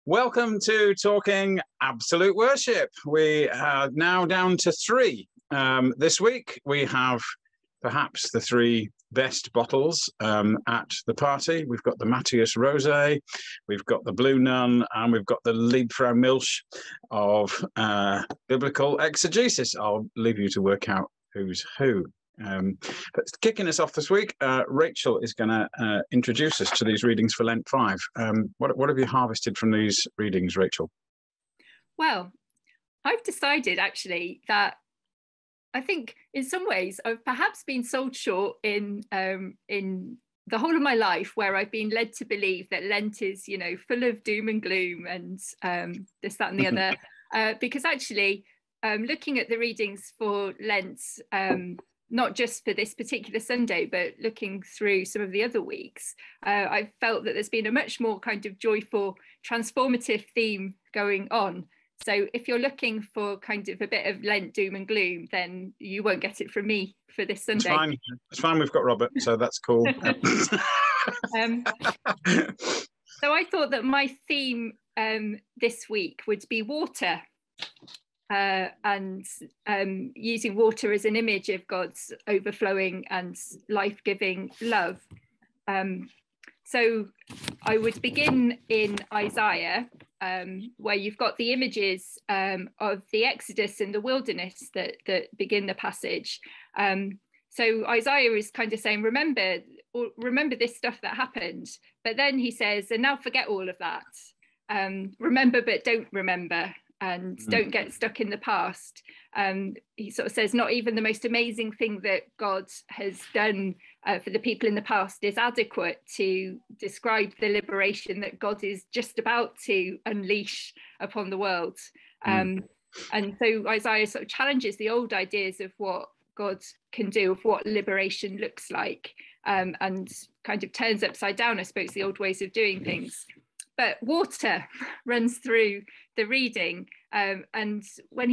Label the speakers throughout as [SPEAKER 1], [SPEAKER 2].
[SPEAKER 1] Welcome to Talking Absolute Worship. We are now down to 3. This week we have perhaps the 3 best bottles at the party. We've got the Matthias Rosé, we've got the Blue Nun, and we've got the Liebfrau Milch of biblical exegesis. I'll leave you to work out who's who. But kicking us off this week, Rachel is going to introduce us to these readings for Lent 5. What have you harvested from these readings, Rachel?
[SPEAKER 2] Well, I've decided actually that I think in some ways I've perhaps been sold short in the whole of my life, where I've been led to believe that Lent is, full of doom and gloom and this, that and the other, because actually looking at the readings for Lent, not just for this particular Sunday, but looking through some of the other weeks, I've felt that there's been a much more kind of joyful, transformative theme going on. So if you're looking for kind of a bit of Lent doom and gloom, then you won't get it from me for this Sunday.
[SPEAKER 1] It's fine. We've got Robert, so that's cool.
[SPEAKER 2] So I thought that my theme this week would be water. And using water as an image of God's overflowing and life-giving love. So I would begin in Isaiah, where you've got the images of the Exodus and the wilderness that begin the passage. So Isaiah is kind of saying, remember this stuff that happened. But then he says, and now forget all of that. Remember, but don't remember. And don't get stuck in the past. He sort of says not even the most amazing thing that God has done for the people in the past is adequate to describe the liberation that God is just about to unleash upon the world. And so Isaiah sort of challenges the old ideas of what God can do, of what liberation looks like, and kind of turns upside down, I suppose, the old ways of doing things. But water runs through the reading, and when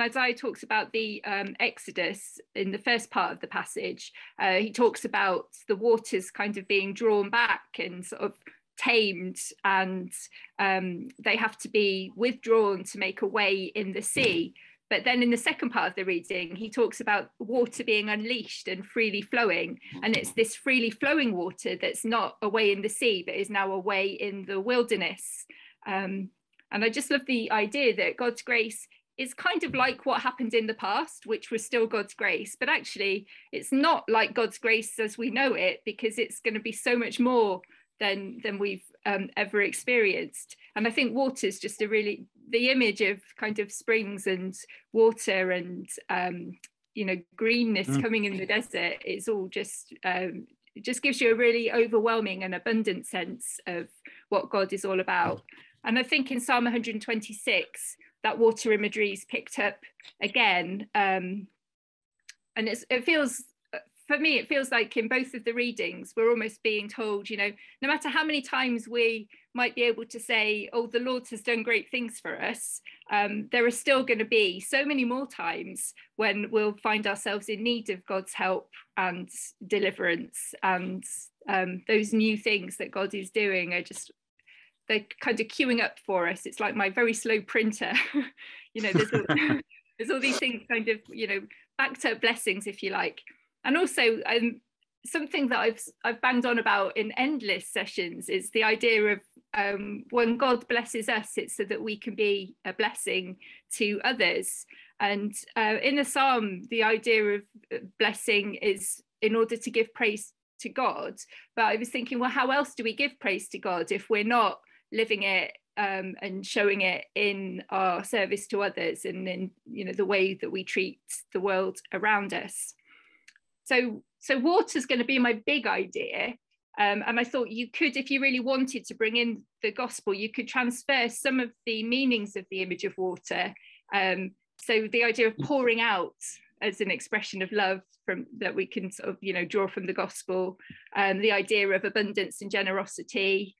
[SPEAKER 2] Isaiah talks about the Exodus in the first part of the passage, he talks about the waters kind of being drawn back and sort of tamed, and they have to be withdrawn to make a way in the sea. But then in the second part of the reading, he talks about water being unleashed and freely flowing. And it's this freely flowing water that's not a way in the sea, but is now a way in the wilderness. And I just love the idea that God's grace is kind of like what happened in the past, which was still God's grace. But actually, it's not like God's grace as we know it, because it's going to be so much more than we've ever experienced. And I think water is just the image of kind of springs and water and greenness coming in the desert. It's all just it just gives you a really overwhelming and abundant sense of what God is all about. And I think in Psalm 126 that water imagery is picked up again, and it feels, for me, it feels like in both of the readings, we're almost being told, no matter how many times we might be able to say, oh, the Lord has done great things for us, there are still going to be so many more times when we'll find ourselves in need of God's help and deliverance. And those new things that God is doing they're kind of queuing up for us. It's like my very slow printer. There's all these things kind of, backed up blessings, if you like. And also something that I've banged on about in endless sessions is the idea of when God blesses us, it's so that we can be a blessing to others. And in the psalm, the idea of blessing is in order to give praise to God. But I was thinking, well, how else do we give praise to God if we're not living it and showing it in our service to others and in the way that we treat the world around us? So water's going to be my big idea. And I thought you could, if you really wanted to bring in the gospel, you could transfer some of the meanings of the image of water. So the idea of pouring out as an expression of love that we can sort of, draw from the gospel. The idea of abundance and generosity,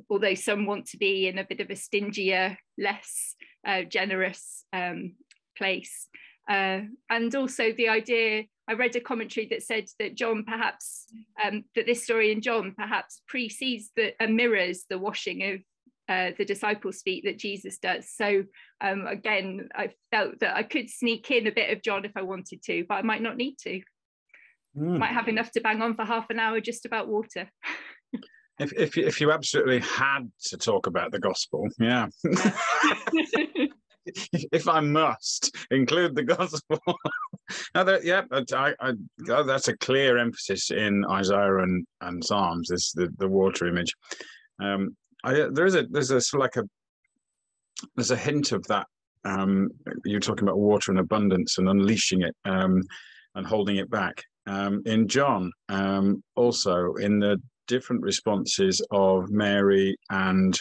[SPEAKER 2] although some want to be in a bit of a stingier, less generous place. And also the idea, I read a commentary that said that John perhaps, that this story in John perhaps precedes and mirrors the washing the disciples speak that Jesus does. So again, I felt that I could sneak in a bit of John if I wanted to, but I might not need to. Might have enough to bang on for half an hour just about water.
[SPEAKER 1] If you absolutely had to talk about the gospel, yeah. If I must include the gospel, that's a clear emphasis in Isaiah and Psalms. Is the water image. There's a hint of that. You're talking about water and abundance and unleashing it and holding it back. In John, also in the different responses of Mary and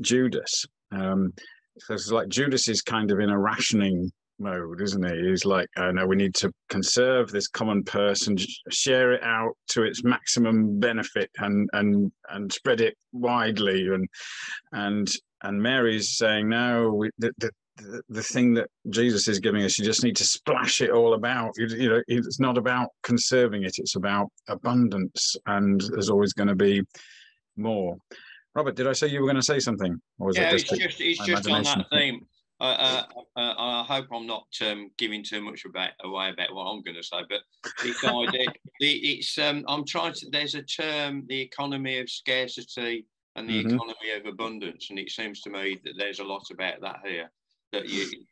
[SPEAKER 1] Judas. So it's like Judas is kind of in a rationing mode, isn't he? He's like, oh no, we need to conserve this common purse and share it out to its maximum benefit and spread it widely. And Mary's saying, no, the thing that Jesus is giving us, you just need to splash it all about. You know, it's not about conserving it; it's about abundance, and there's always going to be more. Robert, did I say you were going to say something? Or was
[SPEAKER 3] yeah,
[SPEAKER 1] it
[SPEAKER 3] it's just on that theme. I hope I'm not giving too much away about what I'm going to say, but I'm trying to. There's a term, the economy of scarcity and the economy of abundance, and it seems to me that there's a lot about that here. That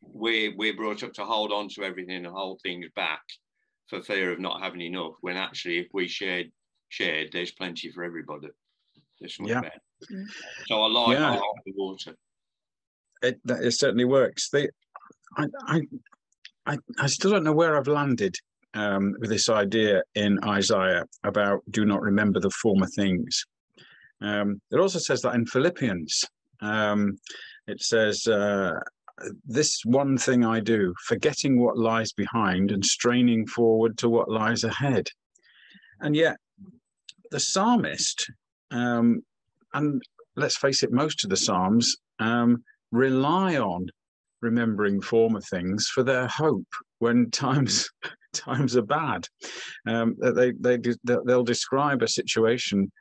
[SPEAKER 3] we're brought up to hold on to everything and hold things back for fear of not having enough. When actually, if we shared, there's plenty for everybody. There's something about it. So I like the water.
[SPEAKER 1] It certainly works. I still don't know where I've landed with this idea in Isaiah about do not remember the former things. It also says that in Philippians. It says, this one thing I do, forgetting what lies behind and straining forward to what lies ahead. And yet the psalmist, and let's face it, most of the Psalms rely on remembering former things for their hope when times are bad. They'll describe a situation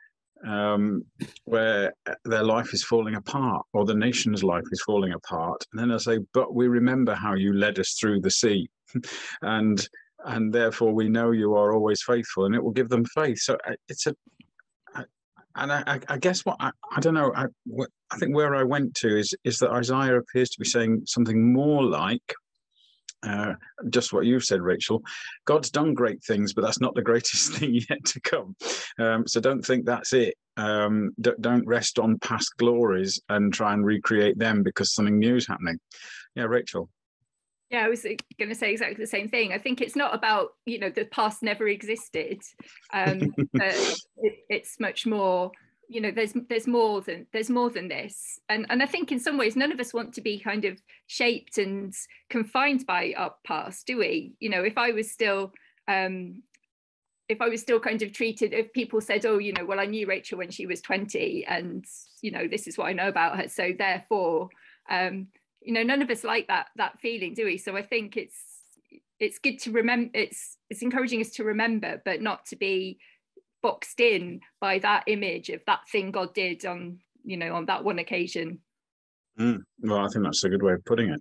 [SPEAKER 1] where their life is falling apart, or the nation's life is falling apart, and then they'll say, "But we remember how you led us through the sea, and therefore we know you are always faithful," and it will give them faith. So I guess what I don't know. I think where I went to is that Isaiah appears to be saying something more like just what you've said, Rachel. God's done great things, but that's not the greatest thing yet to come. So don't think that's it. Don't rest on past glories and try and recreate them because something new is happening. Yeah, Rachel.
[SPEAKER 2] Yeah, I was going to say exactly the same thing. I think it's not about, the past never existed. But it's much more, there's more than this. And I think in some ways, none of us want to be kind of shaped and confined by our past, do we? If I was still kind of treated, if people said, oh, well, I knew Rachel when she was 20 and, this is what I know about her. So therefore, none of us like that feeling, do we? So I think it's good to remember. It's encouraging us to remember, but not to be boxed in by that image of that thing God did on that one occasion.
[SPEAKER 1] Well, I think that's a good way of putting it.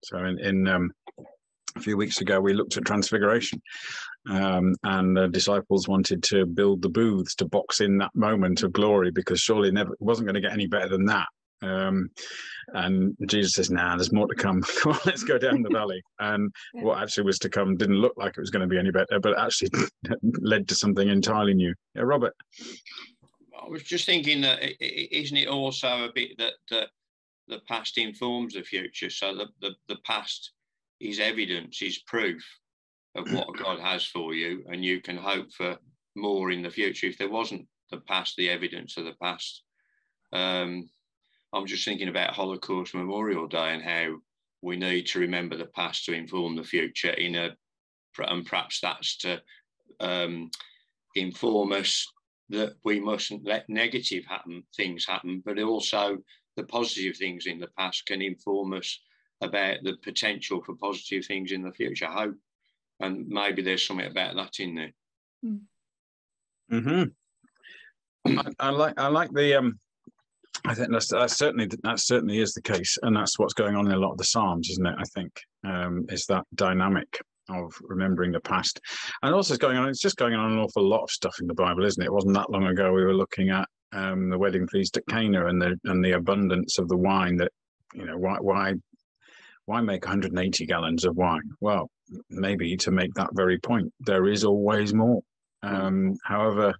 [SPEAKER 1] So in a few weeks ago, we looked at Transfiguration, and the disciples wanted to build the booths to box in that moment of glory, because surely it wasn't going to get any better than that. And Jesus says, nah, there's more to come. Come on, let's go down the valley. And what actually was to come didn't look like it was going to be any better, but actually led to something entirely new. Yeah, Robert?
[SPEAKER 3] I was just thinking that isn't it also a bit that the past informs the future? So the past is evidence, is proof of what God has for you, and you can hope for more in the future. If there wasn't the past, the evidence of the past, I'm just thinking about Holocaust Memorial Day and how we need to remember the past to inform the future and perhaps that's to inform us that we mustn't let negative things happen, but also the positive things in the past can inform us about the potential for positive things in the future. I hope, and maybe there's something about that in there.
[SPEAKER 1] I like the I think that certainly is the case, and that's what's going on in a lot of the Psalms, isn't it? I think is that dynamic of remembering the past, and also it's just going on an awful lot of stuff in the Bible, isn't it? It wasn't that long ago we were looking at the wedding feast at Cana and the abundance of the wine. That, you know, why make 180 gallons of wine? Well, maybe to make that very point, there is always more. However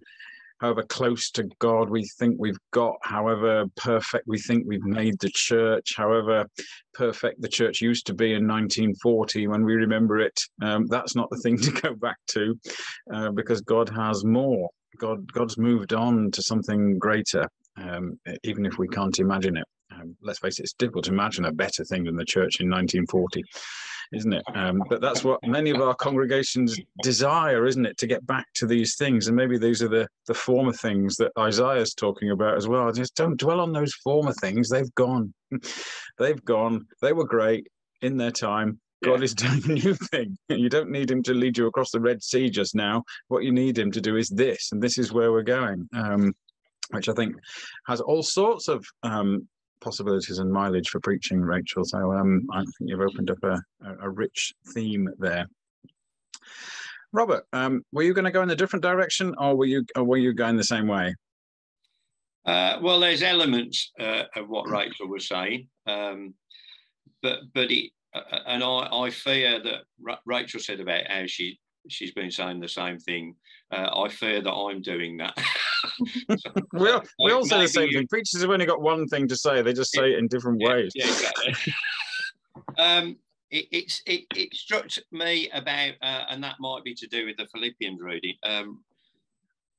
[SPEAKER 1] close to God we think we've got, however perfect we think we've made the church, however perfect the church used to be in 1940 when we remember it, that's not the thing to go back to, because God has more. God's moved on to something greater, even if we can't imagine it. Let's face it, it's difficult to imagine a better thing than the church in 1940. Isn't it? But that's what many of our congregations desire, isn't it? To get back to these things. And maybe these are the former things that Isaiah's talking about as well. Just don't dwell on those former things. They've gone. They've gone. They were great in their time. God is doing a new thing. You don't need him to lead you across the Red Sea just now. What you need him to do is this, and this is where we're going, which I think has all sorts of possibilities and mileage for preaching, Rachel. So I think you've opened up a rich theme there. Robert, were you going to go in a different direction, or were you going the same way?
[SPEAKER 3] Well, there's elements of what Rachel was saying, but it, and I fear that Rachel said about how she's been saying the same thing. I fear that I'm doing that. So,
[SPEAKER 1] we all say the same thing. Preachers have only got one thing to say. They just say it in different ways.
[SPEAKER 3] Yeah, exactly. It struck me about, and that might be to do with the Philippians reading,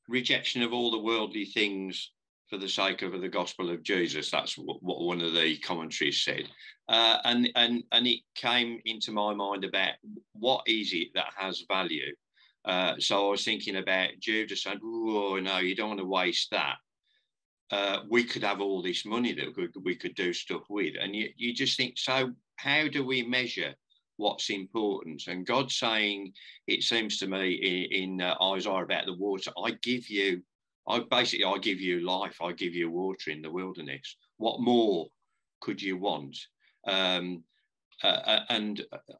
[SPEAKER 3] rejection of all the worldly things for the sake of the gospel of Jesus. That's what one of the commentaries said. And it came into my mind about what is it that has value. So I was thinking about Judas and, oh, no, you don't want to waste that. We could have all this money that we could do stuff with. And you just think, so how do we measure what's important? And God's saying, it seems to me in Isaiah about the water, I give you life, I give you water in the wilderness. What more could you want? And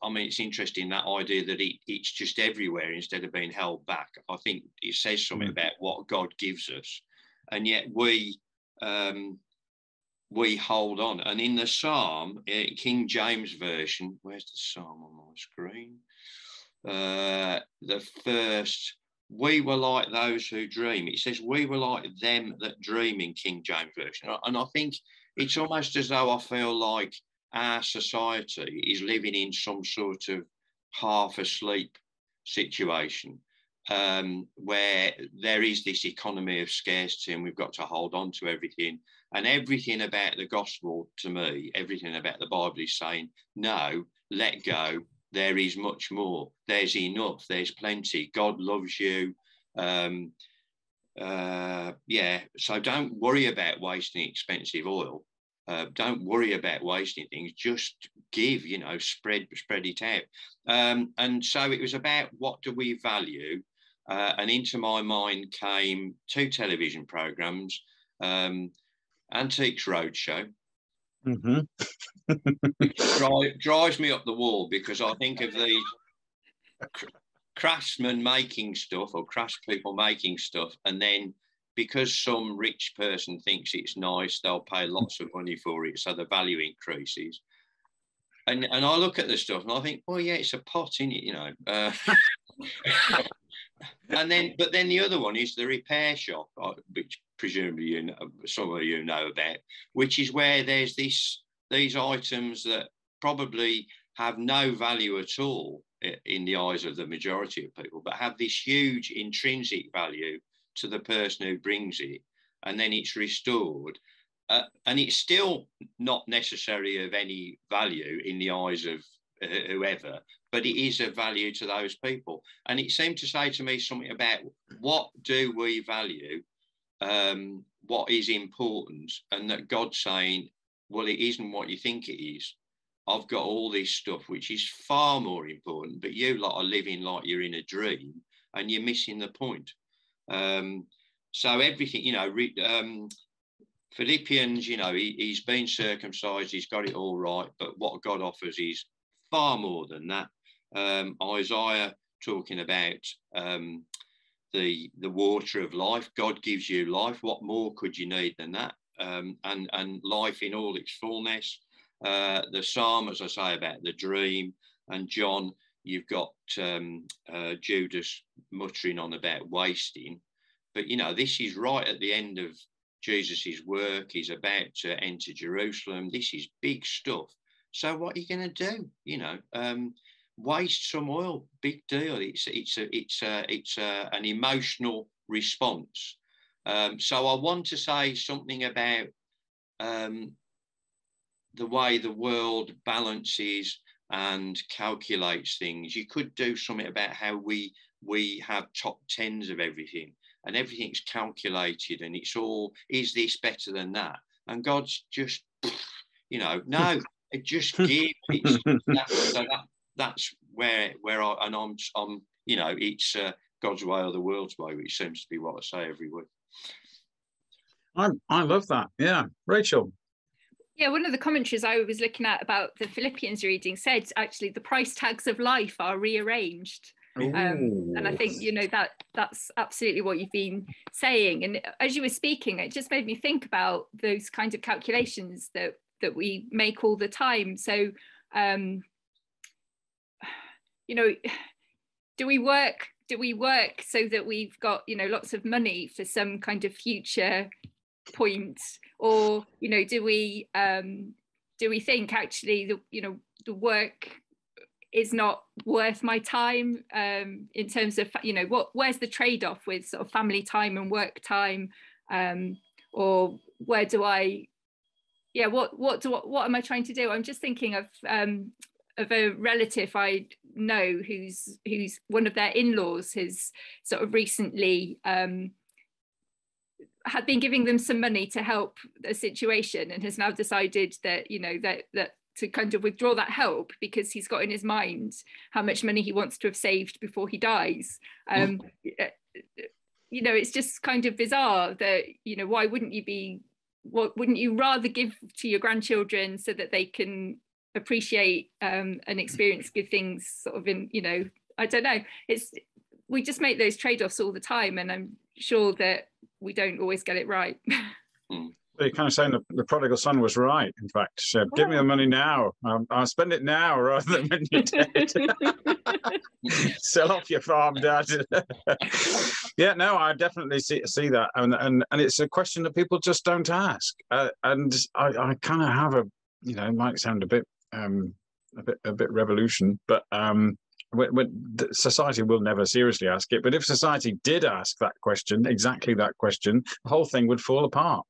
[SPEAKER 3] I mean, it's interesting, that idea that it's just everywhere instead of being held back. I think it says something about what God gives us, and yet we hold on. And in the Psalm, King James Version, where's the Psalm on my screen? The first, we were like those who dream. It says we were like them that dream in King James Version. And I think it's almost as though I feel like our society is living in some sort of half asleep situation, where there is this economy of scarcity and we've got to hold on to everything. And everything about the gospel, to me, everything about the Bible is saying, no, let go. There is much more. There's enough. There's plenty. God loves you. So don't worry about wasting expensive oil. Don't worry about wasting things. Just give, spread it out. And so it was about what do we value? And into my mind came two television programs, Antiques Roadshow. Drives me up the wall, because I think of the craftsmen making stuff, or craftspeople making stuff, and then because some rich person thinks it's nice, they'll pay lots of money for it, so the value increases. And I look at the stuff and I think, well, yeah, it's a pot, innit, But then the other one is the repair shop, which presumably some of you know about, which is where there's these items that probably have no value at all in the eyes of the majority of people, but have this huge intrinsic value to the person who brings it, and then it's restored, and it's still not necessarily of any value in the eyes of whoever, but it is of value to those people. And it seemed to say to me something about what do we value, what is important, and that God's saying, well, it isn't what you think it is. I've got all this stuff which is far more important, but you lot are living like you're in a dream and you're missing the point. So everything, Philippians, you know, he's been circumcised, he's got it all right, but what God offers is far more than that. Isaiah talking about the water of life. God gives you life. What more could you need than that? And life in all its fullness. The psalm, as I say, about the dream. And John, you've got Judas muttering on about wasting. But, you know, this is right at the end of Jesus's work. He's about to enter Jerusalem. This is big stuff. So what are you going to do? You know, waste some oil, big deal. It's an emotional response. So I want to say something about the way the world balances and calculates things. You could do something about how we have top tens of everything, and everything's calculated, and it's all, is this better than that? And God's just, you know, no, it just give. That's where I'm, you know, it's God's way or the world's way, which seems to be what I say every week.
[SPEAKER 1] I love that. Yeah, Rachel.
[SPEAKER 2] Yeah, one of the commentaries I was looking at about the Philippians reading said actually the price tags of life are rearranged. And I think, you know, that's absolutely what you've been saying. And as you were speaking, it just made me think about those kinds of calculations that we make all the time. So, you know, do we work so that we've got, you know, lots of money for some kind of future point, or, you know, do we think actually the work is not worth my time, in terms of, you know, where's the trade-off with sort of family time and work time, or where do I, yeah, what am I trying to do? I'm just thinking of a relative I know who's one of their in-laws has sort of recently had been giving them some money to help the situation, and has now decided that, you know, that to kind of withdraw that help because he's got in his mind how much money he wants to have saved before he dies. You know, it's just kind of bizarre that, you know, why wouldn't you rather give to your grandchildren so that they can appreciate and experience good things sort of in, you know, I don't know, we just make those trade-offs all the time, and I'm sure that we don't always get it right.
[SPEAKER 1] You're kind of saying the prodigal son was right, in fact. So give me the money now. I'll spend it now rather than when you're dead. Sell off your farm, Dad. Yeah, no, I definitely see that. And it's a question that people just don't ask. And I kind of have a, you know, it might sound a bit revolution, but society will never seriously ask it. But if society did ask that question, exactly that question, the whole thing would fall apart.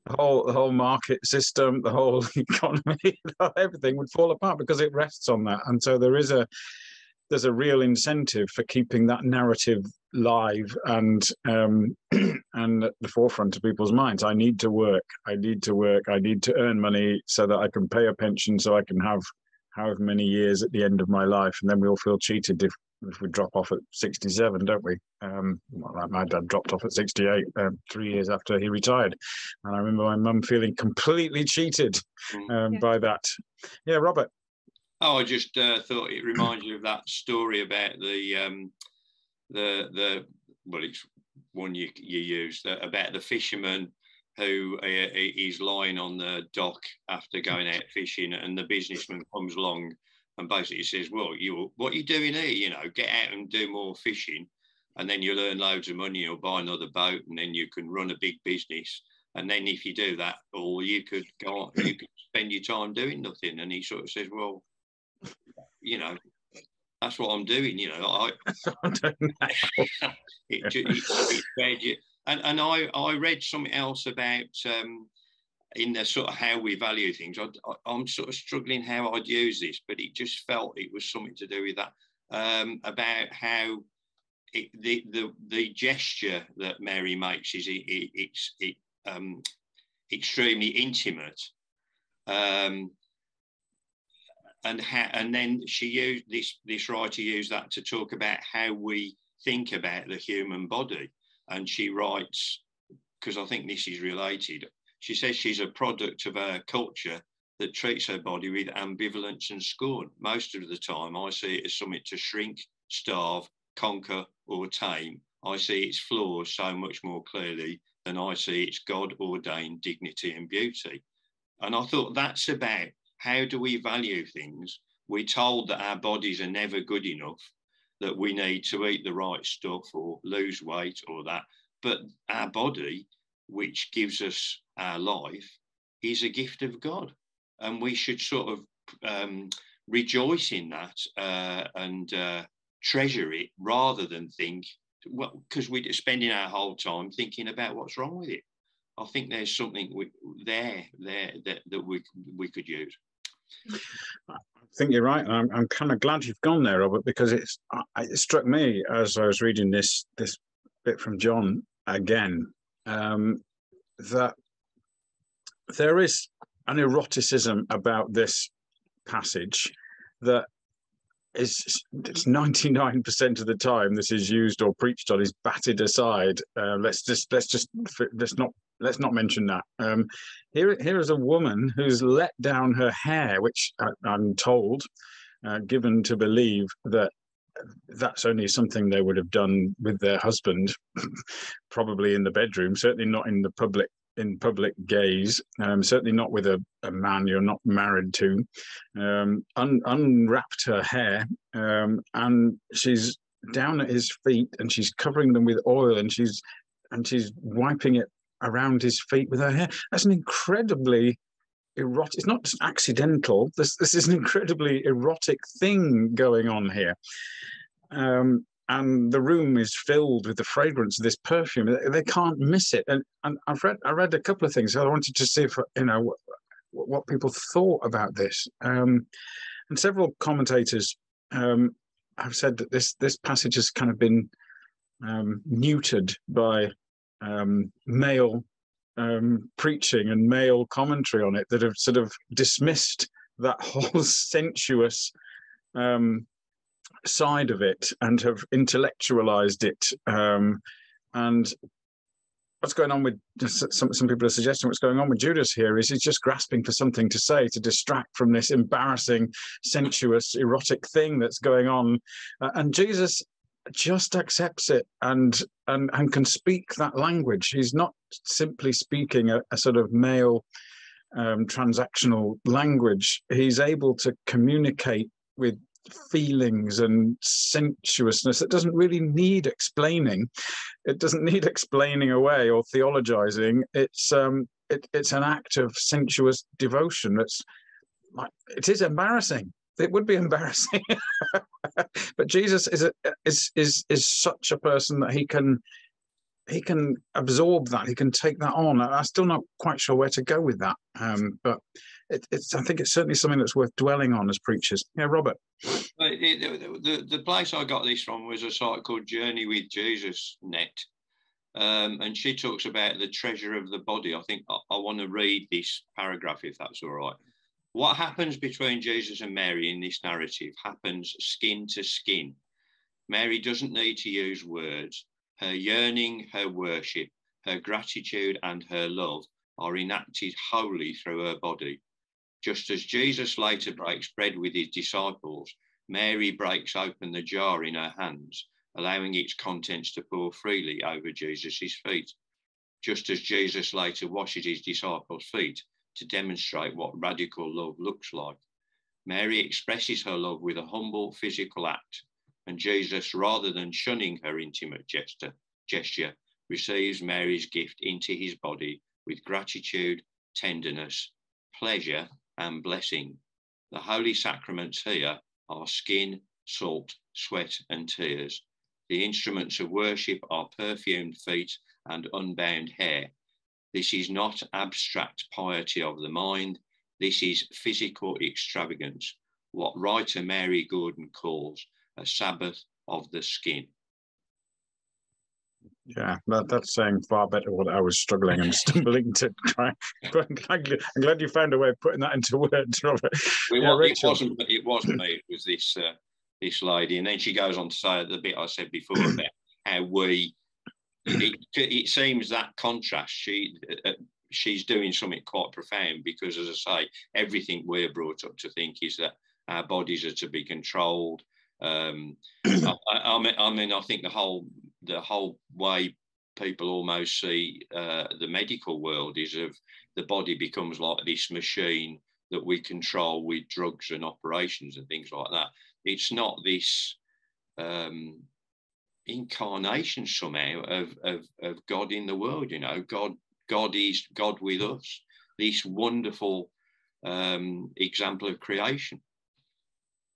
[SPEAKER 1] The whole market system, the whole economy, everything would fall apart because it rests on that. And so there's a real incentive for keeping that narrative live and at the forefront of people's minds. I need to work. I need to earn money so that I can pay a pension, so I can have however many years at the end of my life. And then we all feel cheated if we drop off at 67, don't we? Well, my dad dropped off at 68, 3 years after he retired. And I remember my mum feeling completely cheated by that. Yeah, Robert.
[SPEAKER 3] Oh, I just thought it reminds you of that story about the well, it's one you used, about the fisherman who is lying on the dock after going out fishing, and the businessman comes along and basically says, well, what are you doing here? You know, get out and do more fishing, and then you'll earn loads of money, you'll buy another boat, and then you can run a big business. And then if you do that, or you could go on, you could spend your time doing nothing. And he sort of says, well, you know, that's what I'm doing. You know, and I read something else about in the sort of how we value things. I'm sort of struggling how I'd use this, but it just felt it was something to do with that, about how the gesture that Mary makes is it's extremely intimate. And then she used this writer used that to talk about how we think about the human body. And she writes, because I think this is related, She says she's a product of a culture that treats her body with ambivalence and scorn. Most of the time, I see it as something to shrink, starve, conquer, or tame. I see its flaws so much more clearly than I see its God-ordained dignity and beauty. And I thought that's about how do we value things? We're told that our bodies are never good enough, that we need to eat the right stuff or lose weight or that. But our body, which gives us our life, is a gift of God. And we should sort of rejoice in that and treasure it rather than think, well, because we're spending our whole time thinking about what's wrong with it. I think there's something there that we could use.
[SPEAKER 1] I think you're right. I'm kind of glad you've gone there, Robert, because it struck me as I was reading this bit from John again, that there is an eroticism about this passage that it's 99% of the time this is used or preached on is batted aside. Let's not mention that. Here is a woman who's let down her hair, which I'm told, given to believe that that's only something they would have done with their husband, probably in the bedroom, certainly not in the public gaze, certainly not with a man you're not married to. Unwrapped her hair, and she's down at his feet, and she's covering them with oil, and she's wiping it around his feet with her hair. That's an incredibly erotic. It's not just accidental. This is an incredibly erotic thing going on here. And the room is filled with the fragrance of this perfume. They can't miss it. And I read a couple of things. I wanted to see if what people thought about this. And several commentators have said that this passage has kind of been neutered by male preaching and male commentary on it that have sort of dismissed that whole sensuous side of it and have intellectualized it. And what's going on with some people are suggesting what's going on with Judas here is he's just grasping for something to say to distract from this embarrassing, sensuous, erotic thing that's going on. And Jesus just accepts it and can speak that language. He's not simply speaking a sort of male transactional language. He's able to communicate with feelings and sensuousness that doesn't really need explaining. It doesn't need explaining away or theologizing. It's an act of sensuous devotion. It is embarrassing. It would be embarrassing. But Jesus is such a person that he can absorb that. He can take that on. I'm still not quite sure where to go with that. But I think it's certainly something that's worth dwelling on as preachers. Yeah, Robert.
[SPEAKER 3] The place I got this from was a site called Journey with Jesus Net. And she talks about the treasure of the body. I think I want to read this paragraph, if that's all right. What happens between Jesus and Mary in this narrative happens skin to skin. Mary doesn't need to use words. Her yearning, her worship, her gratitude, and her love are enacted wholly through her body. Just as Jesus later breaks bread with his disciples, Mary breaks open the jar in her hands, allowing its contents to pour freely over Jesus' feet. Just as Jesus later washes his disciples' feet to demonstrate what radical love looks like, Mary expresses her love with a humble physical act, and Jesus, rather than shunning her intimate gesture, receives Mary's gift into his body with gratitude, tenderness, pleasure, and blessing. The holy sacraments here are skin, salt, sweat, and tears. The instruments of worship are perfumed feet and unbound hair. This is not abstract piety of the mind. This is physical extravagance, what writer Mary Gordon calls a Sabbath of the skin.
[SPEAKER 1] Yeah, that's saying far better what I was struggling and stumbling to try. But I'm glad you found a way of putting that into words, Robert.
[SPEAKER 3] Well, it wasn't me. It was this lady, and then she goes on to say the bit I said before about how it seems that contrast. She she's doing something quite profound, because, as I say, everything we're brought up to think is that our bodies are to be controlled. I mean, I think the whole way people almost see the medical world is of the body becomes like this machine that we control with drugs and operations and things like that. It's not this incarnation somehow of God in the world. You know, God is God with us. This wonderful example of creation.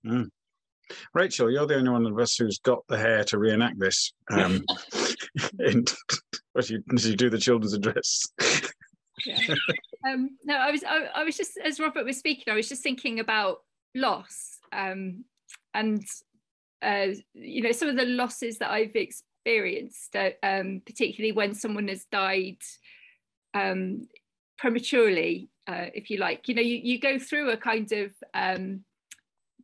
[SPEAKER 1] Mm. Rachel, you're the only one of us who's got the hair to reenact this. As you do the children's address.
[SPEAKER 2] Yeah. No, I was just, as Robert was speaking, I was just thinking about loss, and you know, some of the losses that I've experienced, particularly when someone has died prematurely, if you like. You know, you go through a kind of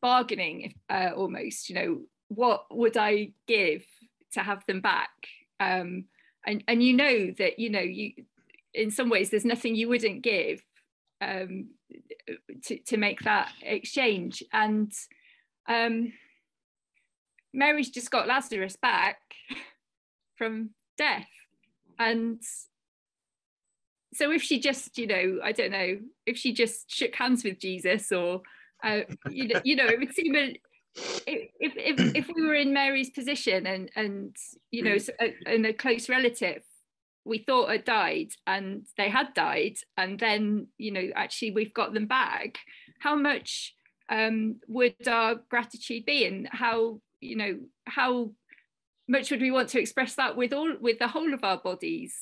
[SPEAKER 2] bargaining, almost. You know, what would I give to have them back? And you know that, you know, you, in some ways there's nothing you wouldn't give to make that exchange. And Mary's just got Lazarus back from death, and so if she just, you know, I don't know, if she just shook hands with Jesus, or you know, it would seem if we were in Mary's position, and you know, and a close relative we thought had died, and they had died, and then, you know, actually we've got them back, how much would our gratitude be, and how, you know, how much would we want to express that with the whole of our bodies?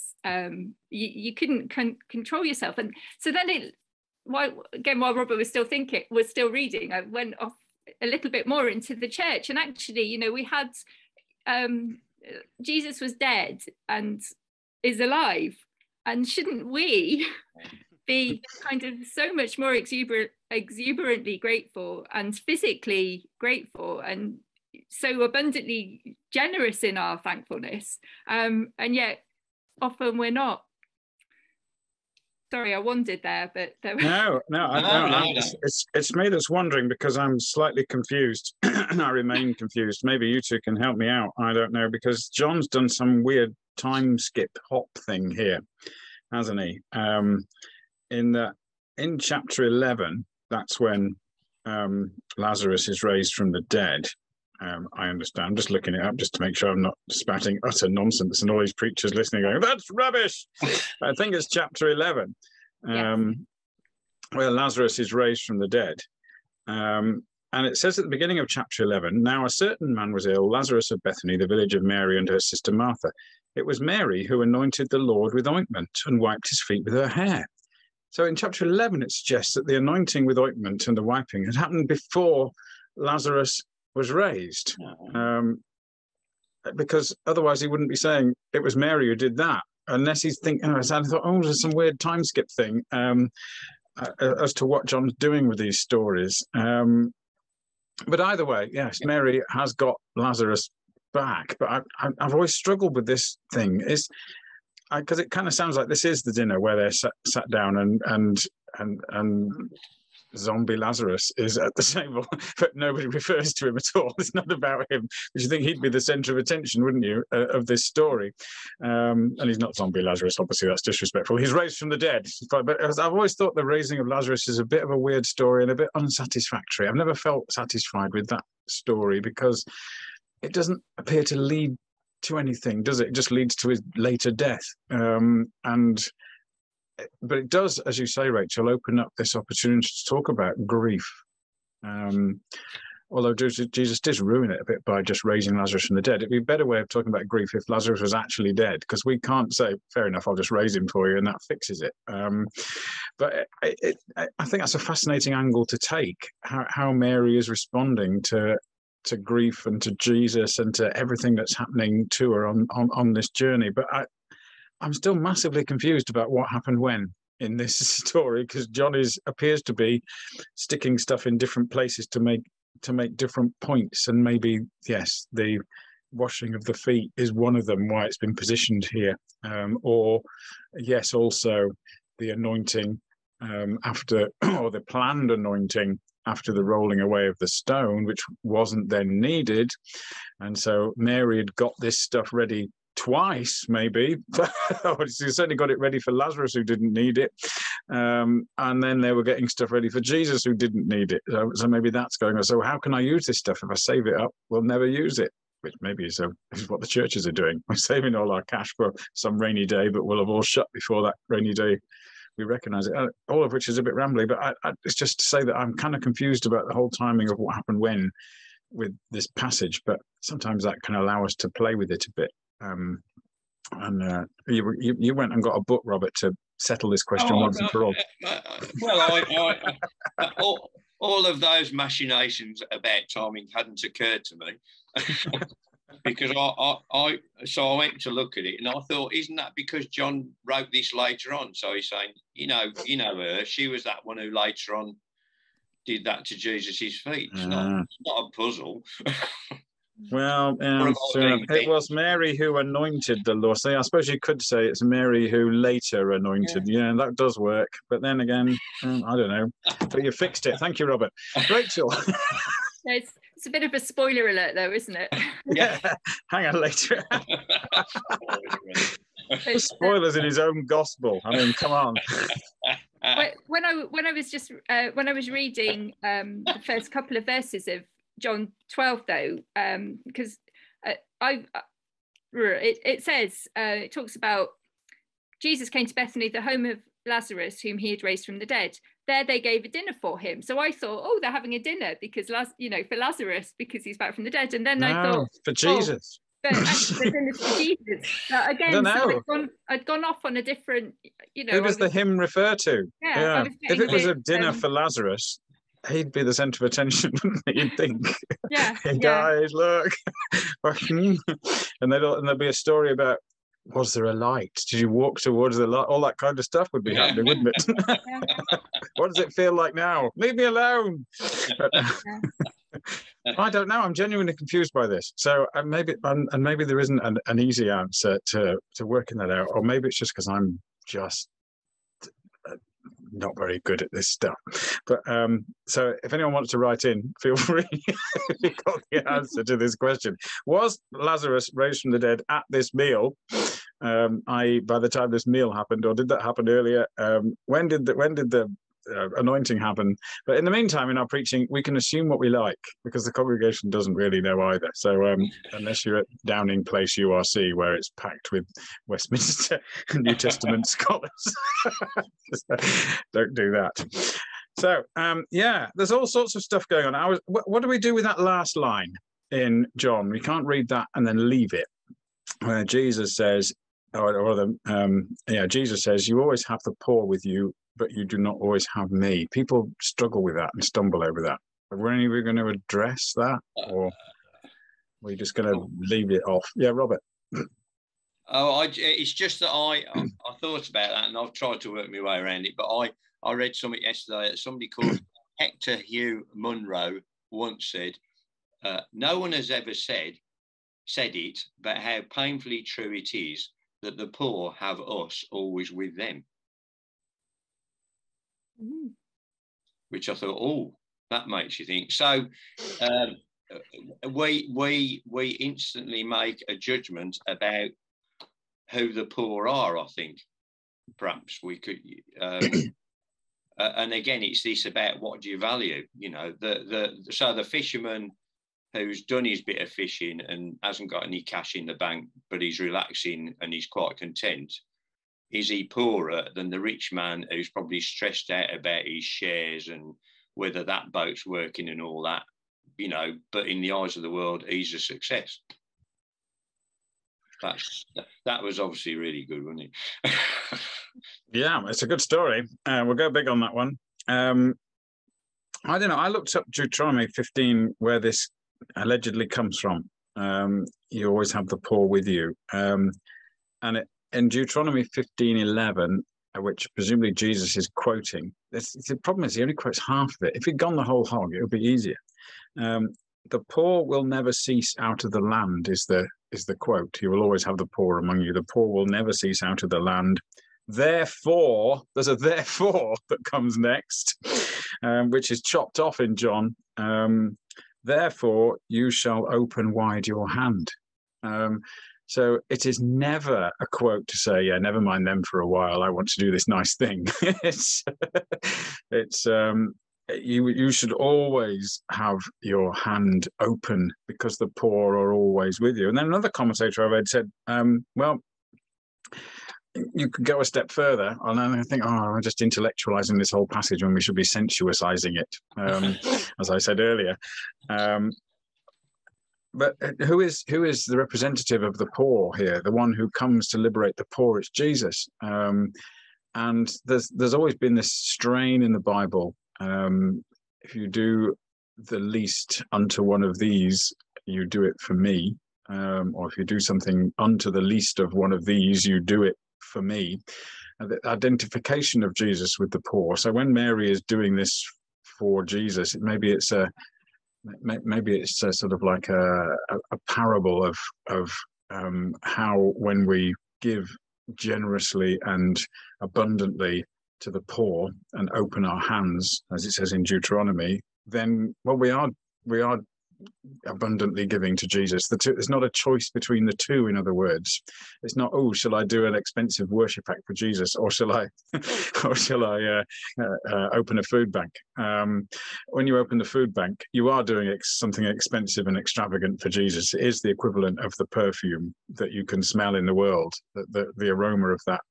[SPEAKER 2] You couldn't control yourself. And so then while Robert was still reading, I went off a little bit more into the church, and actually, you know, we had Jesus was dead and is alive, and shouldn't we be kind of so much more exuberantly grateful, and physically grateful, and so abundantly generous in our thankfulness, and yet often we're not. Sorry, I wandered there, but
[SPEAKER 1] no. It's me that's wondering, because I'm slightly confused. And I remain confused. Maybe you two can help me out. I don't know, because John's done some weird time skip hop thing here, hasn't he? In chapter 11, that's when Lazarus is raised from the dead. I understand. I'm just looking it up just to make sure I'm not spouting utter nonsense and all these preachers listening going, that's rubbish. I think it's chapter 11, where Lazarus is raised from the dead. And it says at the beginning of chapter 11, now a certain man was ill, Lazarus of Bethany, the village of Mary and her sister Martha. It was Mary who anointed the Lord with ointment and wiped his feet with her hair. So in chapter 11, it suggests that the anointing with ointment and the wiping had happened before Lazarus was raised, because otherwise he wouldn't be saying it was Mary who did that, unless he's thinking, I thought, there's some weird time skip thing as to what John's doing with these stories. But either way, yes, Mary has got Lazarus back. But I've always struggled with this thing, because it kind of sounds like this is the dinner where they're sat down and zombie Lazarus is at the table, but nobody refers to him at all. It's not about him. But you think he'd be the centre of attention, wouldn't you, of this story? And he's not zombie Lazarus, obviously, that's disrespectful. He's raised from the dead. But I've always thought the raising of Lazarus is a bit of a weird story and a bit unsatisfactory. I've never felt satisfied with that story, because it doesn't appear to lead to anything, does it? It just leads to his later death. But it does, as you say, Rachel, open up this opportunity to talk about grief. Although Jesus did ruin it a bit by just raising Lazarus from the dead. It'd be a better way of talking about grief if Lazarus was actually dead, because we can't say, fair enough, I'll just raise him for you and that fixes it. But I think that's a fascinating angle to take, how Mary is responding to grief and to Jesus and to everything that's happening to her on this journey. But I'm still massively confused about what happened when in this story, because John appears to be sticking stuff in different places to make different points, and maybe, yes, the washing of the feet is one of them, why it's been positioned here, or yes, also the anointing after, or the planned anointing after the rolling away of the stone, which wasn't then needed. And so Mary had got this stuff ready twice, maybe. She certainly got it ready for Lazarus, who didn't need it. And then they were getting stuff ready for Jesus, who didn't need it. So maybe that's going on. So how can I use this stuff? If I save it up, we'll never use it. Which maybe is what the churches are doing. We're saving all our cash for some rainy day, but we'll have all shut before that rainy day. We recognise it, all of which is a bit rambly, but it's just to say that I'm kind of confused about the whole timing of what happened when with this passage, but sometimes that can allow us to play with it a bit. You went and got a book, Robert, to settle this question once and for all.
[SPEAKER 3] Well, all of those machinations about timing hadn't occurred to me. Because I went to look at it and I thought, isn't that because John wrote this later on? So he's saying, you know her, she was that one who later on did that to Jesus's feet. It's not a puzzle.
[SPEAKER 1] Well, it was Mary who anointed the Lord. So I suppose you could say it's Mary who later anointed. Yeah, that does work. But then again, I don't know. But you fixed it. Thank you, Robert. Rachel.
[SPEAKER 2] It's a bit of a spoiler alert, though, isn't it?
[SPEAKER 1] Yeah. Hang on, later. Spoilers in his own gospel. I mean, come on.
[SPEAKER 2] When I was reading the first couple of verses of John 12, though, because it says, it talks about Jesus came to Bethany, the home of Lazarus, whom he had raised from the dead. There they gave a dinner for him. So I thought, oh, they're having a dinner because, for Lazarus, because he's back from the dead. And then I thought,
[SPEAKER 1] for Jesus.
[SPEAKER 2] But actually, the dinner's for Jesus. Again, so I'd gone off on a different, Who
[SPEAKER 1] does the hymn refer to?
[SPEAKER 2] Yeah.
[SPEAKER 1] If it was a dinner for Lazarus, he'd be the centre of attention, wouldn't he? You'd think.
[SPEAKER 2] Yeah.
[SPEAKER 1] He died, look. And there'll be a story about, was there a light? Did you walk towards the light? All that kind of stuff would be happening, wouldn't it? What does it feel like now? Leave me alone. I don't know. I'm genuinely confused by this. So maybe there isn't an easy answer to working that out, or maybe it's just because I'm just not very good at this stuff. But so if anyone wants to write in, feel free. If you've got the answer to this question: was Lazarus raised from the dead at this meal? I.e., by the time this meal happened, or did that happen earlier? When did the anointing happen? But in the meantime, in our preaching, we can assume what we like because the congregation doesn't really know either. So unless you're at Downing Place URC, where it's packed with Westminster New Testament scholars, don't do that. So there's all sorts of stuff going on. What do we do with that last line in John? We can't read that and then leave it. Where Jesus says, Jesus says, you always have the poor with you, but you do not always have me. People struggle with that and stumble over that. Are we going to address that, or are we just going to leave it off? Yeah, Robert.
[SPEAKER 3] It's just that I thought about that and I've tried to work my way around it, but I read something yesterday that somebody called Hector Hugh Munro once said, no one has ever said it, but how painfully true it is that the poor have us always with them. Which I thought, that makes you think. So we instantly make a judgment about who the poor are. I think perhaps we could, and again, it's this about what do you value? So the fisherman who's done his bit of fishing and hasn't got any cash in the bank, but he's relaxing and he's quite content. Is he poorer than the rich man who's probably stressed out about his shares and whether that boat's working and all that, but in the eyes of the world, he's a success. That was obviously really good, wasn't it?
[SPEAKER 1] Yeah, it's a good story. We'll go big on that one. I don't know. I looked up Deuteronomy 15, where this allegedly comes from. You always have the poor with you. And in Deuteronomy 15:11, which presumably Jesus is quoting, the problem is he only quotes half of it. If he'd gone the whole hog, it would be easier. The poor will never cease out of the land is the quote. You will always have the poor among you. The poor will never cease out of the land. Therefore, there's a therefore that comes next, which is chopped off in John. Therefore, you shall open wide your hand. So it is never a quote to say, yeah, never mind them for a while. I want to do this nice thing. You should always have your hand open because the poor are always with you. And then another commentator I read said, well, you could go a step further. And then I think, I'm just intellectualizing this whole passage when we should be sensualizing it, as I said earlier. But who is the representative of the poor here? The one who comes to liberate the poor is Jesus. And there's always been this strain in the Bible. If you do the least unto one of these, you do it for me. Or if you do something unto the least of one of these, you do it for me. The identification of Jesus with the poor. So when Mary is doing this for Jesus, maybe it's a sort of like a parable of how when we give generously and abundantly to the poor and open our hands, as it says in Deuteronomy, then we are abundantly giving to Jesus. There's not a choice between the two. In other words, it's not, shall I do an expensive worship act for Jesus, or shall I open a food bank? When you open the food bank, you are doing something expensive and extravagant for Jesus. It is the equivalent of the perfume that you can smell in the world, the aroma of that.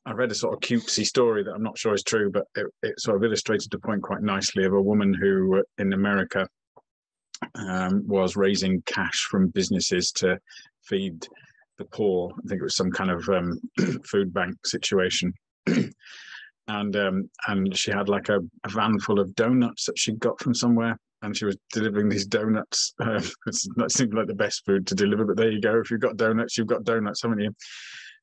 [SPEAKER 1] I read a sort of cutesy story that I'm not sure is true, but it sort of illustrated the point quite nicely, of a woman who in America was raising cash from businesses to feed the poor. I think it was some kind of food bank situation. And she had like a van full of donuts that she got from somewhere, and she was delivering these donuts. That seemed like the best food to deliver, but there you go. If you've got donuts, you've got donuts, haven't you?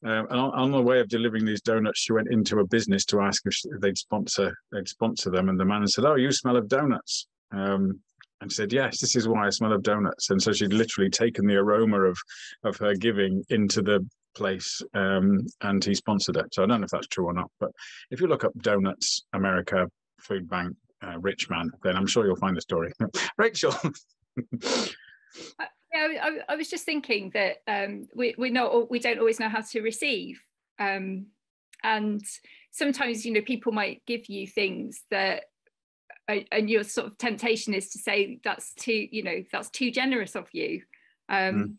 [SPEAKER 1] And on the way of delivering these donuts, she went into a business to ask if they'd sponsor them, and the man said, "Oh, you smell of donuts." And she said, "Yes, this is why I smell of donuts." And so she'd literally taken the aroma of her giving into the place, and he sponsored it. So I don't know if that's true or not, but if you look up donuts, America, food bank, rich man, then I'm sure you'll find the story. Rachel.
[SPEAKER 2] I was just thinking that we don't always know how to receive, and sometimes people might give you things that, and your sort of temptation is to say that's too generous of you, and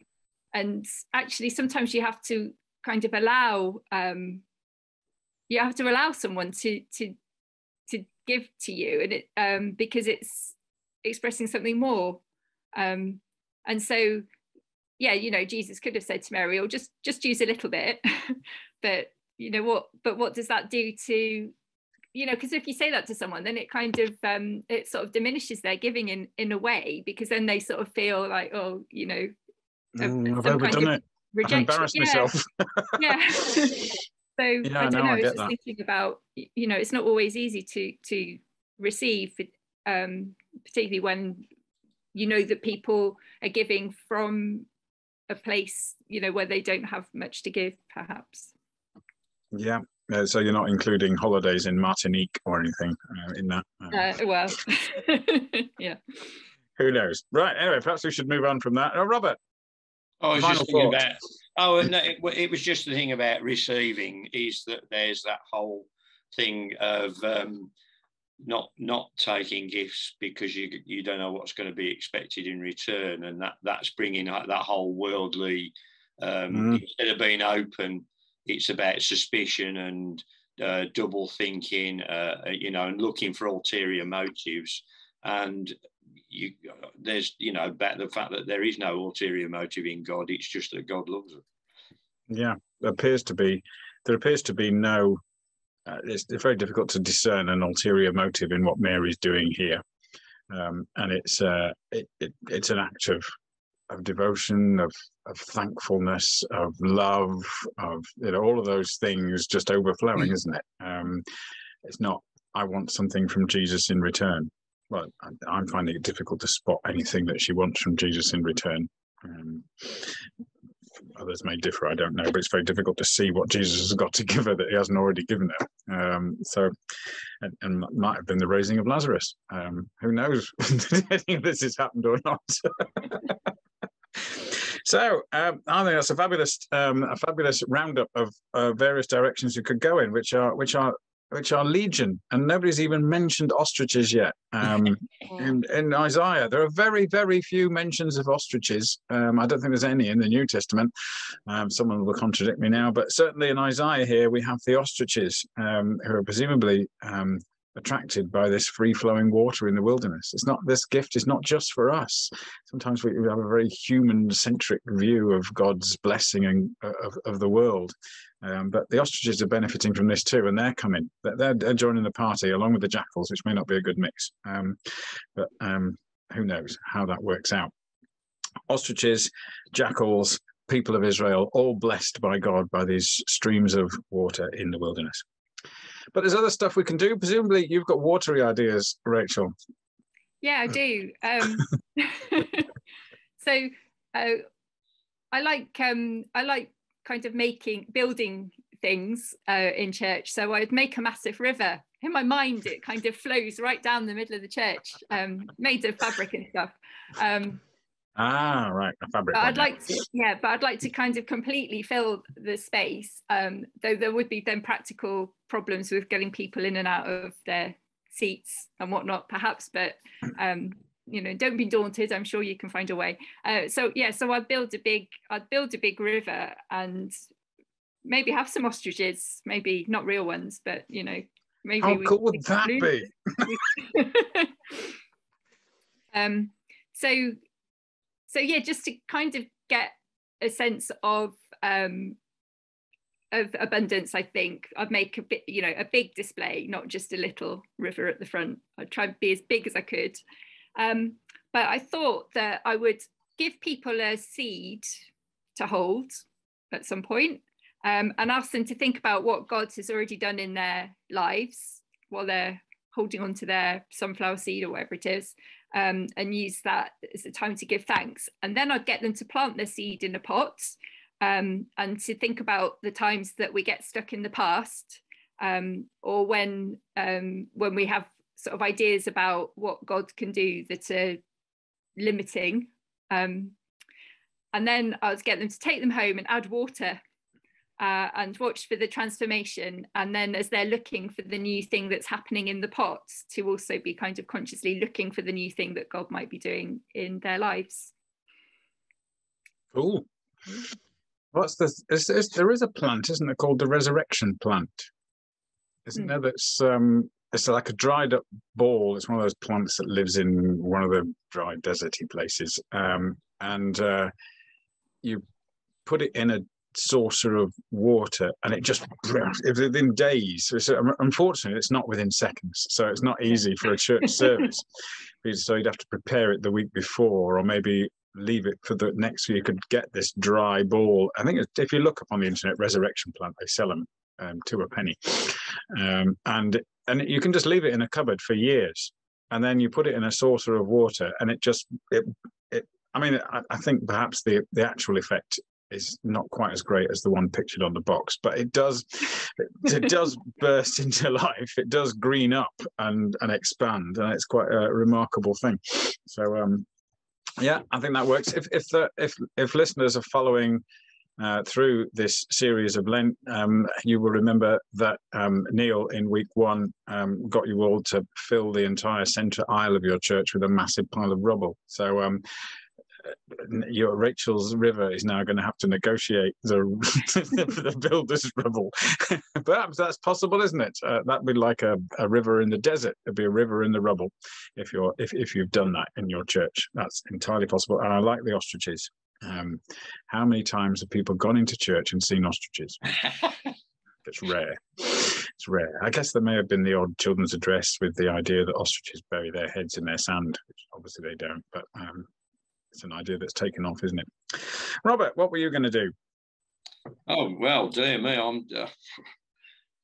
[SPEAKER 2] actually sometimes you have to kind of allow someone to give to you, and it because it's expressing something more. And so, Jesus could have said to Mary, "Or just use a little bit," but what does that do to, because if you say that to someone, then it kind of it sort of diminishes their giving in a way, because then they sort of feel like, I've
[SPEAKER 1] overdone it. I've embarrassed myself.
[SPEAKER 2] Yeah. So I don't know. I was just thinking about, it's not always easy to receive, particularly when that people are giving from a place, where they don't have much to give, perhaps. Yeah.
[SPEAKER 1] So you're not including holidays in Martinique or anything in that?
[SPEAKER 2] Well, yeah.
[SPEAKER 1] Who knows? Right. Anyway, perhaps we should move on from that. Oh, Robert.
[SPEAKER 3] I was just thinking about. Oh, no, it was just the thing about receiving, is that there's that whole thing of not taking gifts because you don't know what's going to be expected in return, and that's bringing that whole worldly. Instead of being open, it's about suspicion and double thinking, and looking for ulterior motives. And there's about the fact that there is no ulterior motive in God. It's just that God loves us.
[SPEAKER 1] Yeah, there appears to be no. It's very difficult to discern an ulterior motive in what Mary's doing here, and it's an act of devotion, of thankfulness, of love, of all of those things just overflowing, isn't it? It's not, I want something from Jesus in return. Well, I'm finding it difficult to spot anything that she wants from Jesus in return. others may differ, I don't know, but it's very difficult to see what Jesus has got to give her that he hasn't already given her. And might have been the raising of Lazarus. Who knows if this has happened or not. So I think that's a fabulous roundup of various directions you could go in, which are legion, and nobody's even mentioned ostriches yet. In Isaiah, there are very, very few mentions of ostriches. I don't think there's any in the New Testament. Someone will contradict me now, but certainly in Isaiah here we have the ostriches, who are presumably attracted by this free-flowing water in the wilderness. This gift is not just for us. Sometimes we have a very human-centric view of God's blessing and of the world. But the ostriches are benefiting from this too, and they're coming. They're joining the party along with the jackals, which may not be a good mix. But who knows how that works out. Ostriches, jackals, people of Israel, all blessed by God by these streams of water in the wilderness. But there's other stuff we can do. Presumably you've got watery ideas, Rachel.
[SPEAKER 2] Yeah, I do. So I like kind of building things in church. So I'd make a massive river. In my mind, it kind of flows right down the middle of the church, made of fabric and stuff.
[SPEAKER 1] Right, a fabric.
[SPEAKER 2] But I'd like to kind of completely fill the space. Though there would be then practical problems with getting people in and out of their seats and whatnot, perhaps. But don't be daunted. I'm sure you can find a way. So I'd build a big river and maybe have some ostriches, maybe not real ones, but maybe.
[SPEAKER 1] How cool would that be?
[SPEAKER 2] So yeah, just to kind of get a sense of abundance, I think I'd make a big display, not just a little river at the front. I'd try and be as big as I could. But I thought that I would give people a seed to hold at some point, and ask them to think about what God has already done in their lives while they're holding on to their sunflower seed or whatever it is, and use that as a time to give thanks. And then I'd get them to plant their seed in a pot, and to think about the times that we get stuck in the past, or when we have sort of ideas about what God can do that are limiting. And then I would get them to take them home and add water, and watch for the transformation. And then as they're looking for the new thing that's happening in the pot, to also be kind of consciously looking for the new thing that God might be doing in their lives.
[SPEAKER 1] Cool. There is a plant, isn't there, called the resurrection plant? Isn't there? That's it's like a dried up ball. It's one of those plants that lives in one of the dry deserty places. And you put it in a saucer of water and it just within days. Unfortunately, it's not within seconds, so it's not easy for a church service. So you'd have to prepare it the week before, or maybe leave it for the next week. You could get this dry ball. I think if you look up on the internet, resurrection plant, they sell them to a penny, and you can just leave it in a cupboard for years, and then you put it in a saucer of water, and I think perhaps the actual effect is not quite as great as the one pictured on the box, but it does burst into life. It does green up and expand, and it's quite a remarkable thing. So yeah, I think that works. If listeners are following through this series of Lent, you will remember that Neil in week 1 got you all to fill the entire centre aisle of your church with a massive pile of rubble. So your Rachel's river is now going to have to negotiate the builder's rubble. Perhaps that's possible, isn't it? That'd be like a river in the desert. It'd be a river in the rubble if you've done that in your church. That's entirely possible. And I like the ostriches. How many times have people gone into church and seen ostriches? It's rare. It's rare. I guess there may have been the odd children's address with the idea that ostriches bury their heads in their sand, which obviously they don't, but it's an idea that's taken off, isn't it? Robert, what were you going to do?
[SPEAKER 3] Oh, well, dear me, I'm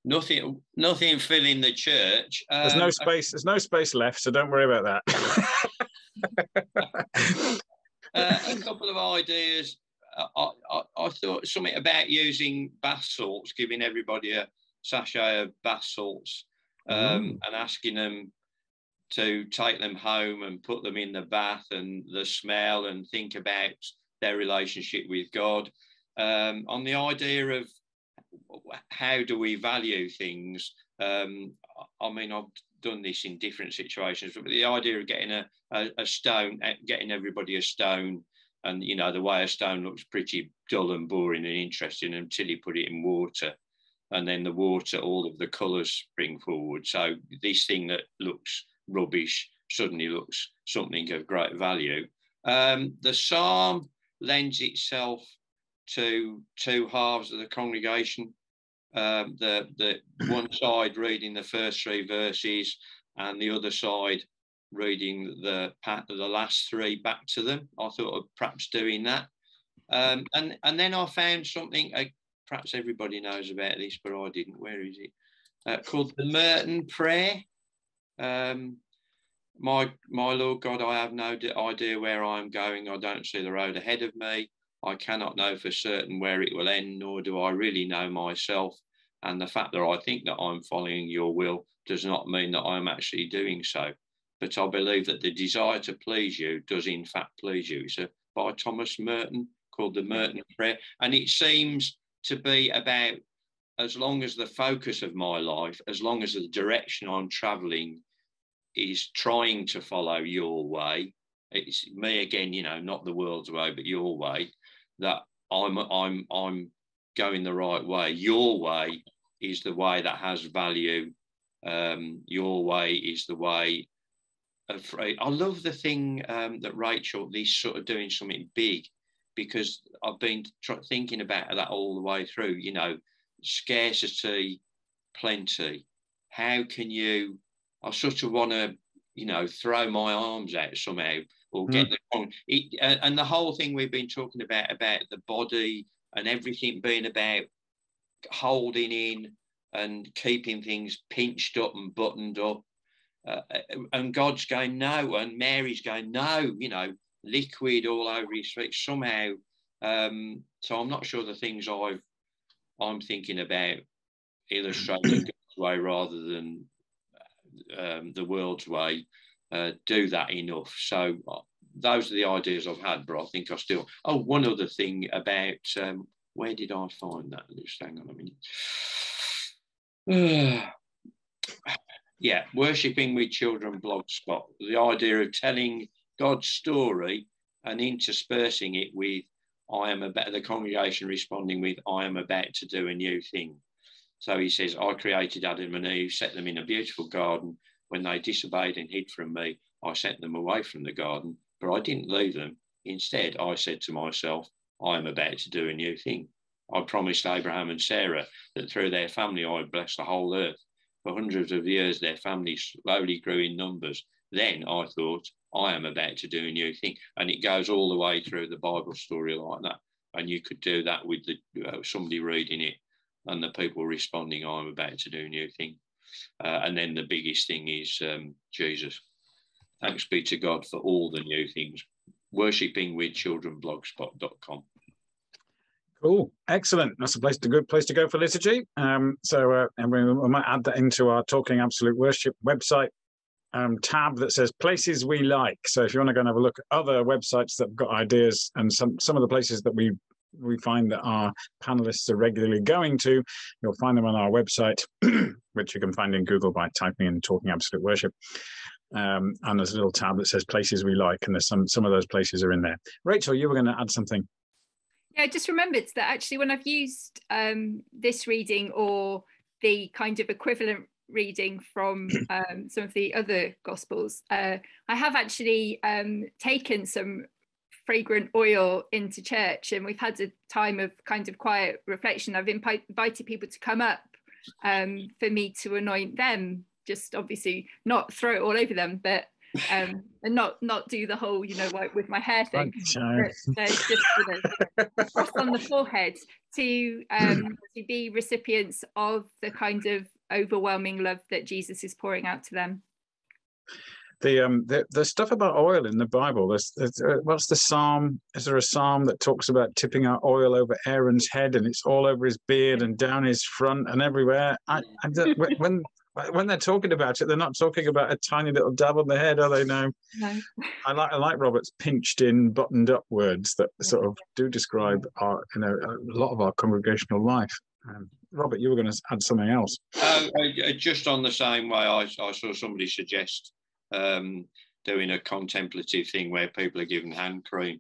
[SPEAKER 3] nothing filling the church.
[SPEAKER 1] There's no space. There's no space left, so don't worry about that.
[SPEAKER 3] A couple of ideas I thought something about using bath salts, giving everybody a sachet of bath salts, and asking them to take them home and put them in the bath, and the smell, and think about their relationship with God. On the idea of how do we value things. I mean, I've done this in different situations, but the idea of getting a stone, getting everybody a stone, and, you know, the way a stone looks pretty dull and boring and interesting until you put it in water, and then the water, all of the colours spring forward. So this thing that looks rubbish suddenly looks something of great value. The psalm lends itself to two halves of the congregation. The one side reading the first three verses, and the other side reading the last three back to them. I thought of perhaps doing that. And then I found something, perhaps everybody knows about this, but I didn't. Where is it? Called the Merton Prayer. My Lord God, I have no idea where I am going. I don't see the road ahead of me. I cannot know for certain where it will end, nor do I really know myself. And the fact that I think that I'm following your will does not mean that I'm actually doing so. But I believe that the desire to please you does in fact please you. It's by Thomas Merton, called the Merton Prayer. And it seems to be about, as long as the focus of my life, as long as the direction I'm travelling is trying to follow your way, it's me again, you know, not the world's way, but your way, that I'm going the right way. Your way is the way that has value. Your way is the way of. I love the thing that Rachel, this sort of doing something big, because I've been thinking about that all the way through. You know, scarcity, plenty. How can you? I sort of want to, you know, throw my arms out somehow, or get and the whole thing we've been talking about the body and everything being about holding in and keeping things pinched up and buttoned up, and God's going no, and Mary's going no, you know, liquid all over his feet somehow. So I'm not sure the things I'm thinking about illustrating God's way rather than the world's way do that enough. So those are the ideas I've had, but I think I still. Oh, one other thing about where did I find that? Just hang on a minute. Yeah, Worshipping with Children blogspot. The idea of telling God's story and interspersing it with the congregation responding with, I am about to do a new thing. So he says, I created Adam and Eve, set them in a beautiful garden. When they disobeyed and hid from me, I sent them away from the garden, but I didn't leave them. Instead, I said to myself, I am about to do a new thing. I promised Abraham and Sarah that through their family I would bless the whole earth. For hundreds of years, their family slowly grew in numbers. Then I thought, I am about to do a new thing. And it goes all the way through the Bible story like that. And you could do that with somebody reading it and the people responding, I'm about to do a new thing. And then the biggest thing is Jesus. Thanks be to God for all the new things. Worshippingwithchildrenblogspot.com.
[SPEAKER 1] Cool, excellent. That's a good place to go for liturgy. And we might add that into our Talking Absolute Worship website tab that says places we like. So if you want to go and have a look at other websites that have got ideas, and some of the places that we find that our panelists are regularly going to, you'll find them on our website, which you can find in Google by typing in Talking Absolute Worship. And there's a little tab that says places we like, and there's some of those places are in there. Rachel, you were going to add something.
[SPEAKER 2] Yeah, I just remembered that actually when I've used this reading or the kind of equivalent reading from some of the other Gospels, I have actually taken some fragrant oil into church, and we've had a time of kind of quiet reflection. I've invited people to come up for me to anoint them, just obviously not throw it all over them, but and not do the whole, you know, like with my hair thing, but just, you know, cross on the forehead to be recipients of the kind of overwhelming love that Jesus is pouring out to them.
[SPEAKER 1] The stuff about oil in the Bible. What's the psalm? Is there a psalm that talks about tipping out oil over Aaron's head, and it's all over his beard and down his front and everywhere? When they're talking about it, they're not talking about a tiny little dab on the head, are they? No. I like Robert's pinched in, buttoned up words that sort of do describe our, a lot of our congregational life. Robert, you were going to add something else.
[SPEAKER 3] Just on the same way, I saw somebody suggest doing a contemplative thing where people are given hand cream.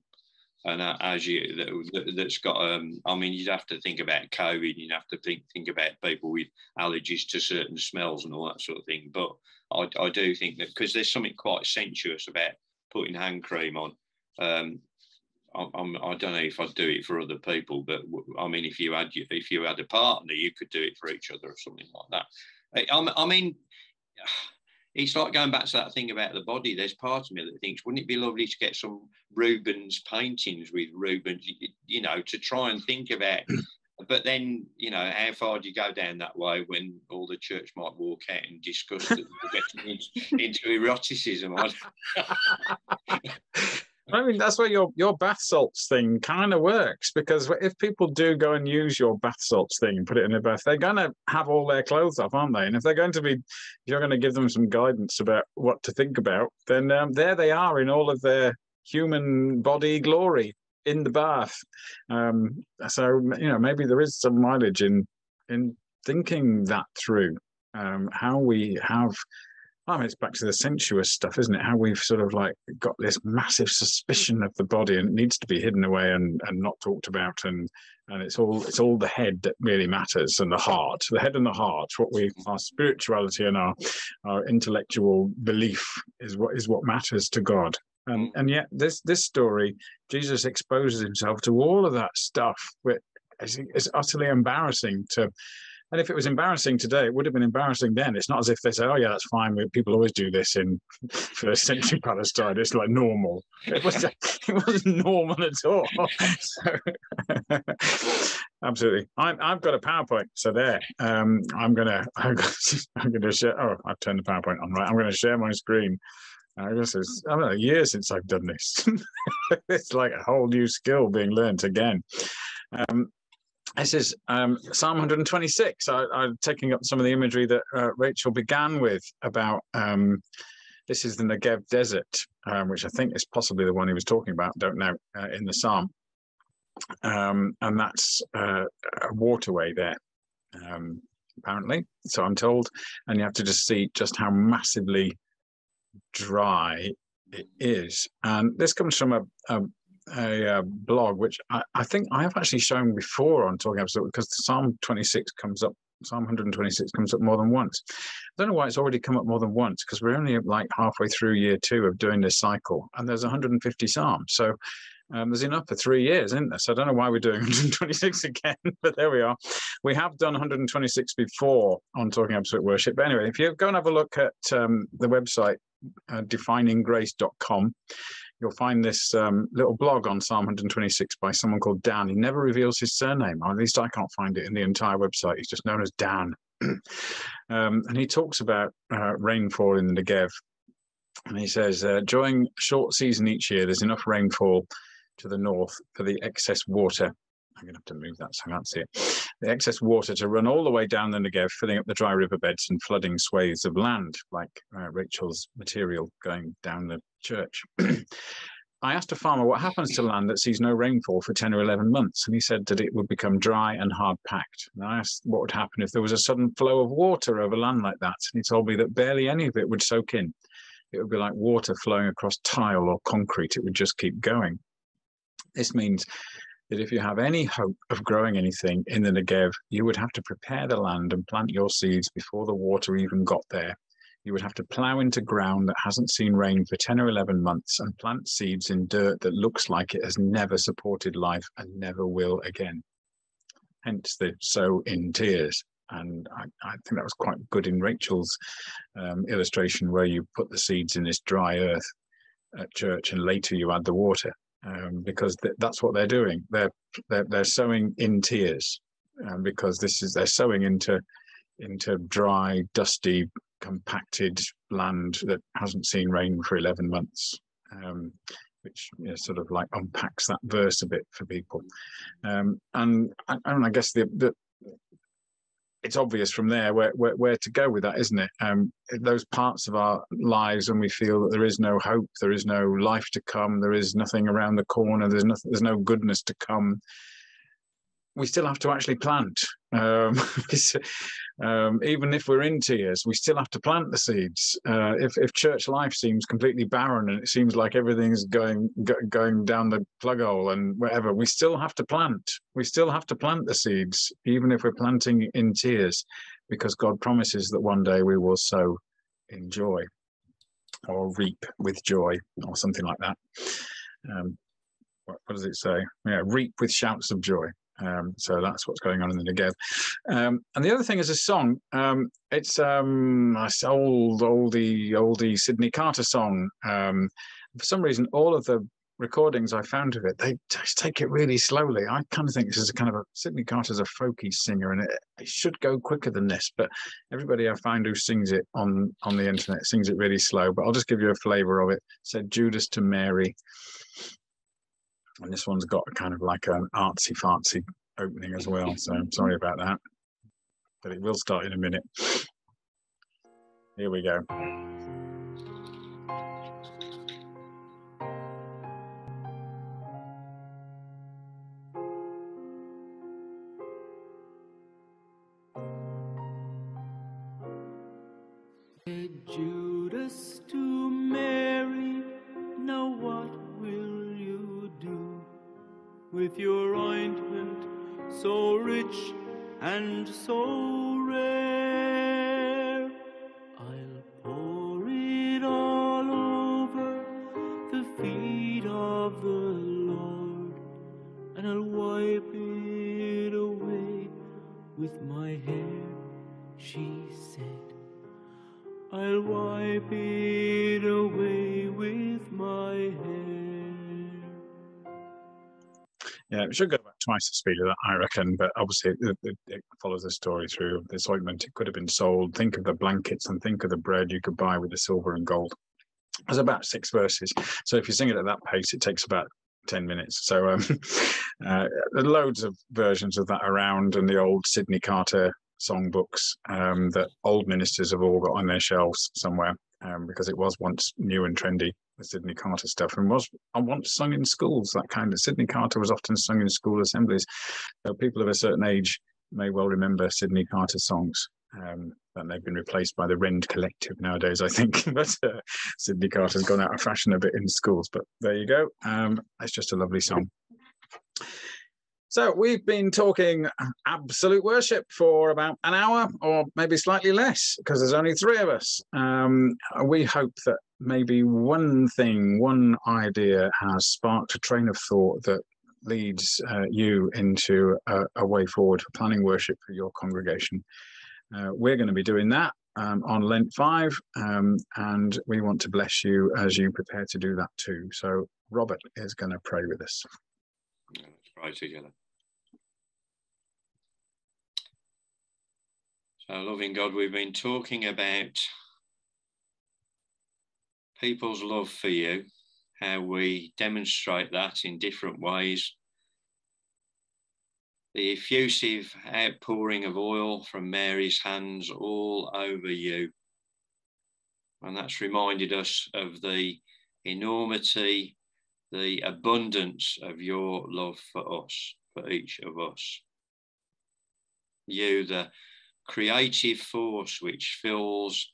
[SPEAKER 3] And that's got, I mean, you'd have to think about COVID, you'd have to think about people with allergies to certain smells and all that sort of thing. But I do think that, because there's something quite sensuous about putting hand cream on. I don't know if I'd do it for other people, but I mean, if you had a partner, you could do it for each other or something like that. I mean, it's like going back to that thing about the body. There's part of me that thinks, wouldn't it be lovely to get some Rubens paintings with Rubens, to try and think about. But then, how far do you go down that way when all the church might walk out and discuss that we're getting into eroticism?
[SPEAKER 1] I mean, that's where your bath salts thing kind of works, because if people do go and use your bath salts thing and put it in their bath, they're going to have all their clothes off, aren't they? And if you're going to give them some guidance about what to think about, then there they are in all of their human body glory in the bath. So maybe there is some mileage in thinking that through. How we have. I mean, it's back to the sensuous stuff, isn't it? How we've sort of like got this massive suspicion of the body, and it needs to be hidden away and not talked about, and it's all the head that really matters, and the heart, the head and the heart. Our spirituality and our intellectual belief is what matters to God. And yet this story, Jesus exposes himself to all of that stuff, which is utterly embarrassing to. And if it was embarrassing today, it would have been embarrassing then. It's not as if they say, "Oh yeah, that's fine. People always do this in first century Palestine. It's like normal." It wasn't normal at all. So, absolutely. I've got a PowerPoint, so there. I'm gonna share. Oh, I've turned the PowerPoint on. Right, I'm going to share my screen. I guess it's a year since I've done this. It's like a whole new skill being learnt again. This is Psalm 126. I'm taking up some of the imagery that Rachel began with about, this is the Negev desert, which I think is possibly the one he was talking about, don't know, in the Psalm. And that's a waterway there, apparently, so I'm told. And you have to just see just how massively dry it is. And this comes from a blog, which I think I have actually shown before on Talking Absolute, because the Psalm 126 comes up more than once. I don't know why it's already come up more than once, because we're only like halfway through year 2 of doing this cycle, and there's 150 Psalms. So there's enough for 3 years, isn't there? So I don't know why we're doing 126 again, but there we are. We have done 126 before on Talking Absolute Worship. But anyway, if you go and have a look at the website, defininggrace.com, you'll find this little blog on Psalm 126 by someone called Dan. He never reveals his surname, or at least I can't find it in the entire website. He's just known as Dan. And he talks about rainfall in the Negev. And he says, during a short season each year, there's enough rainfall to the north for the excess water. I'm going to have to move that so I can't see it. The excess water to run all the way down the Negev, filling up the dry riverbeds and flooding swathes of land, like Rachel's material going down the church. I asked a farmer what happens to land that sees no rainfall for 10 or 11 months, and he said that it would become dry and hard-packed. And I asked what would happen if there was a sudden flow of water over land like that, and he told me that barely any of it would soak in. It would be like water flowing across tile or concrete. It would just keep going. This means that if you have any hope of growing anything in the Negev, you would have to prepare the land and plant your seeds before the water even got there. You would have to plow into ground that hasn't seen rain for 10 or 11 months and plant seeds in dirt that looks like it has never supported life and never will again. Hence the sow in tears. And I think that was quite good in Rachel's illustration, where you put the seeds in this dry earth at church and later you add the water. Because that's what they're doing. They're sowing in tears, because they're sowing into dry, dusty, compacted land that hasn't seen rain for 11 months, which sort of like unpacks that verse a bit for people. And I guess it's obvious from there where to go with that, isn't it? Those parts of our lives when we feel that there is no hope, there is no life to come, there is nothing around the corner, there's no goodness to come, we still have to actually plant. Even if we're in tears, we still have to plant the seeds. If church life seems completely barren and it seems like everything's going down the plug hole and whatever, we still have to plant. We still have to plant the seeds, even if we're planting in tears, because God promises that one day we will sow in joy, or reap with joy, or something like that. What does it say? Yeah, reap with shouts of joy. So that's what's going on in the Negev. And the other thing is a song. It's an oldie Sydney Carter song. For some reason, all of the recordings I found of it, they just take it really slowly. I kind of think this is a kind of Sydney Carter's a folky singer, and it should go quicker than this. But everybody I find who sings it on the internet sings it really slow. But I'll just give you a flavour of it. It said Judas to Mary. And this one's got kind of like an artsy-fartsy opening as well, so I'm sorry about that. But it will start in a minute. Here we go.
[SPEAKER 4] Judas to Mary, now what will you do with your ointment so rich and so rare? I'll pour it all over the feet of the Lord, and I'll wipe it away with my hair, she said. I'll wipe it away with my hair.
[SPEAKER 1] Yeah, it should go back twice the speed of that, I reckon, but obviously it follows the story through. This ointment, it could have been sold. Think of the blankets and think of the bread you could buy with the silver and gold. There's about 6 verses. So if you sing it at that pace, it takes about 10 minutes. So there are loads of versions of that around, and the old Sydney Carter songbooks that old ministers have all got on their shelves somewhere, because it was once new and trendy, the Sydney Carter stuff, and was once sung in schools. That kind of Sydney Carter was often sung in school assemblies. So people of a certain age may well remember Sydney Carter songs. And they've been replaced by the Rend Collective nowadays, I think. But Sydney Carter's gone out of fashion a bit in schools. But there you go. It's just a lovely song. So we've been talking absolute worship for about an hour, or maybe slightly less, because there's only 3 of us. We hope that maybe one idea has sparked a train of thought that leads you into a way forward for planning worship for your congregation. We're going to be doing that on Lent 5, and we want to bless you as you prepare to do that too. So Robert is going to pray with us.
[SPEAKER 3] Let's pray together. So, loving God, we've been talking about people's love for you, how we demonstrate that in different ways. The effusive outpouring of oil from Mary's hands all over you. And that's reminded us of the enormity, the abundance of your love for us, for each of us. You, the creative force which fills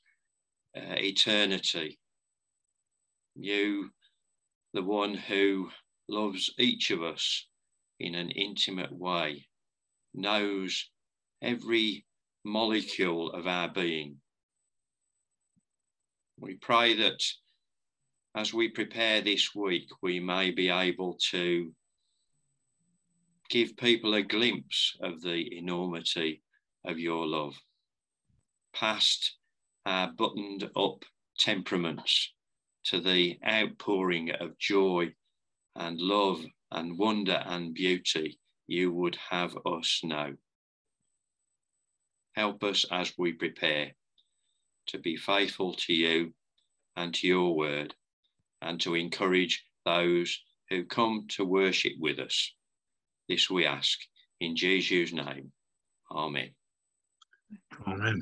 [SPEAKER 3] eternity. You, the one who loves each of us in an intimate way, knows every molecule of our being. We pray that as we prepare this week, we may be able to give people a glimpse of the enormity of your love, past our buttoned up temperaments to the outpouring of joy and love and wonder and beauty you would have us know. Help us as we prepare to be faithful to you and to your word, and to encourage those who come to worship with us. This we ask in Jesus' name. Amen.
[SPEAKER 1] Amen.